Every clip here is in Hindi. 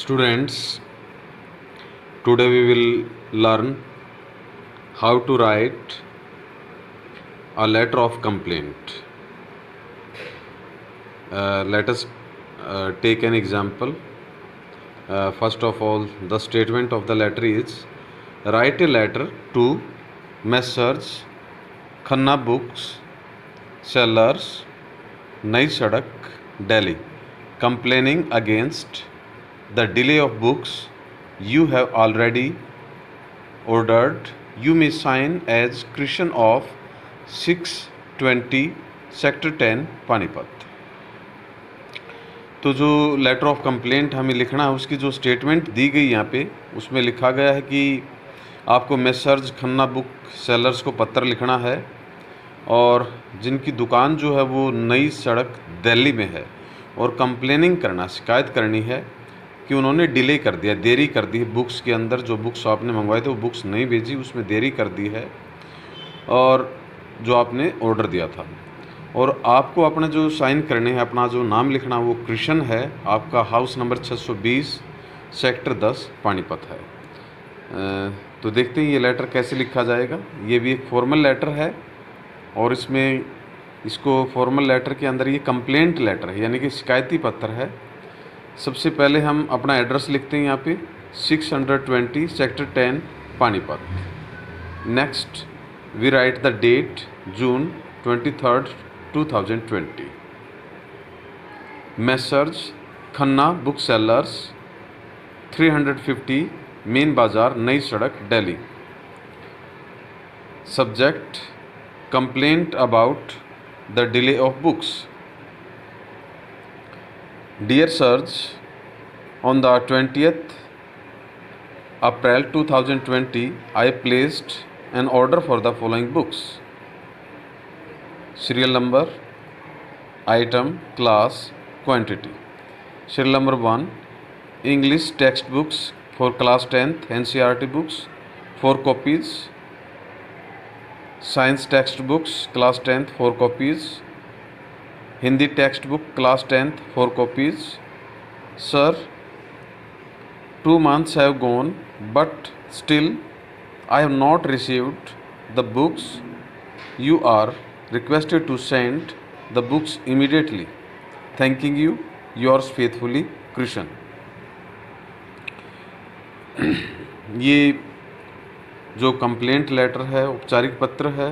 Students, today we will learn how to write a letter of complaint. Let us take an example. First of all, the statement of the letter is: write a letter to Messrs. Khanna Books Sellers, Nai Sadak, Delhi, complaining against the delay of books you have already ordered. You may sign as Christian of 620 sector 10 Panipat. तो जो लेटर ऑफ कंप्लेंट हमें लिखना है उसकी जो स्टेटमेंट दी गई यहाँ पे उसमें लिखा गया है कि आपको मेसर्स खन्ना बुक सेलर्स को पत्र लिखना है और जिनकी दुकान जो है वो नई सड़क दिल्ली में है और कंप्लेनिंग करना, शिकायत करनी है कि उन्होंने डिले कर दिया, देरी कर दी है बुक्स के अंदर। जो बुक्स आपने मंगवाए थे वो बुक्स नहीं भेजी, उसमें देरी कर दी है और जो आपने ऑर्डर दिया था। और आपको अपना जो साइन करने हैं, अपना जो नाम लिखना वो कृष्ण है, आपका हाउस नंबर 620 सेक्टर 10 पानीपत है। तो देखते हैं ये लेटर कैसे लिखा जाएगा। ये भी एक फॉर्मल लेटर है और इसमें इसको फॉर्मल लेटर के अंदर ये कंप्लेंट लेटर है, यानी कि शिकायती पत्र है। सबसे पहले हम अपना एड्रेस लिखते हैं यहाँ पे 620 sector 10 Panipat. Next we write the date June 23, 2020। Messrs Khanna book sellers 350 main Bazaar, Nai Sadak, Delhi. Subject complaint about the delay of books. Dear Sirs, on the 20th April 2020, I placed an order for the following books. Serial number, item, class, quantity. Serial number 1, English textbooks for class 10th, NCERT books, 4 copies. Science textbooks, class 10th, 4 copies. Hindi textbook class 10th 4 copies. Sir, 2 months have gone but still I have not received the books. You are requested to send the books immediately. Thanking you, yours faithfully, Krishan। ये जो कंप्लेंट लेटर है, औपचारिक पत्र है,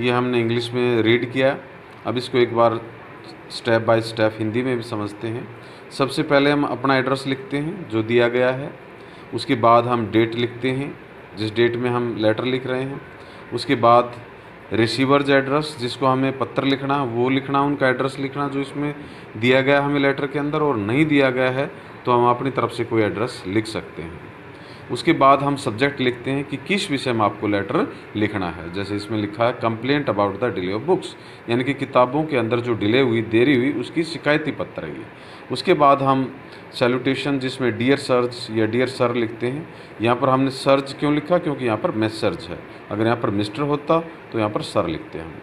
ये हमने इंग्लिश में रीड किया। अब इसको एक बार स्टेप बाय स्टेप हिंदी में भी समझते हैं। सबसे पहले हम अपना एड्रेस लिखते हैं जो दिया गया है, उसके बाद हम डेट लिखते हैं जिस डेट में हम लेटर लिख रहे हैं, उसके बाद रिसीवर्स एड्रेस जिसको हमें पत्र लिखना वो लिखना, उनका एड्रेस लिखना जो इसमें दिया गया हमें लेटर के अंदर, और नहीं दिया गया है तो हम अपनी तरफ से कोई एड्रेस लिख सकते हैं। उसके बाद हम सब्जेक्ट लिखते हैं कि किस विषय में आपको लेटर लिखना है। जैसे इसमें लिखा है complaint about the delay of books, यानी कि किताबों के अंदर जो डिले हुई, देरी हुई, उसकी शिकायती पत्र है ये। उसके बाद हम सैल्यूटेशन जिसमें डियर सर्ज या डियर सर लिखते हैं। यहाँ पर हमने सर्ज क्यों लिखा, क्योंकि यहाँ पर मेसर्ज है। अगर यहाँ पर मिस्टर होता तो यहाँ पर सर लिखते हैं हम।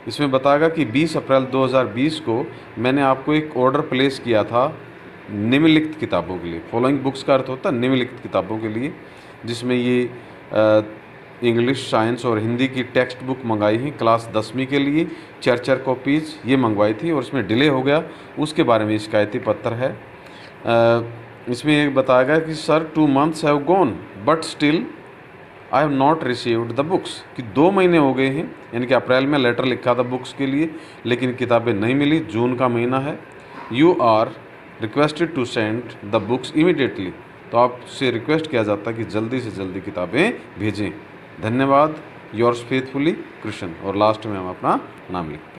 इसमें बताएगा कि 20 अप्रैल 2020 को मैंने आपको एक ऑर्डर प्लेस किया था निम्नलिखित किताबों के लिए। फॉलोइंग बुक्स का अर्थ होता है निम्नलिखित किताबों के लिए, जिसमें ये इंग्लिश, साइंस और हिंदी की टेक्स्ट बुक मंगाई हैं क्लास 10वीं के लिए। 4 कॉपीज़ ये मंगवाई थी और इसमें डिले हो गया, उसके बारे में शिकायती पत्र है। इसमें ये बताया गया कि sir 2 months have gone but still I have not received the books, कि 2 महीने हो गए हैं, यानी कि अप्रैल में लेटर लिखा था बुक्स के लिए लेकिन किताबें नहीं मिली। जून का महीना है। You are requested to send the books immediately, तो आपसे रिक्वेस्ट किया जाता है कि जल्दी से जल्दी किताबें भेजें। धन्यवाद, योर्स फेथफुली कृष्ण। और लास्ट में हम अपना नाम लिखते हैं।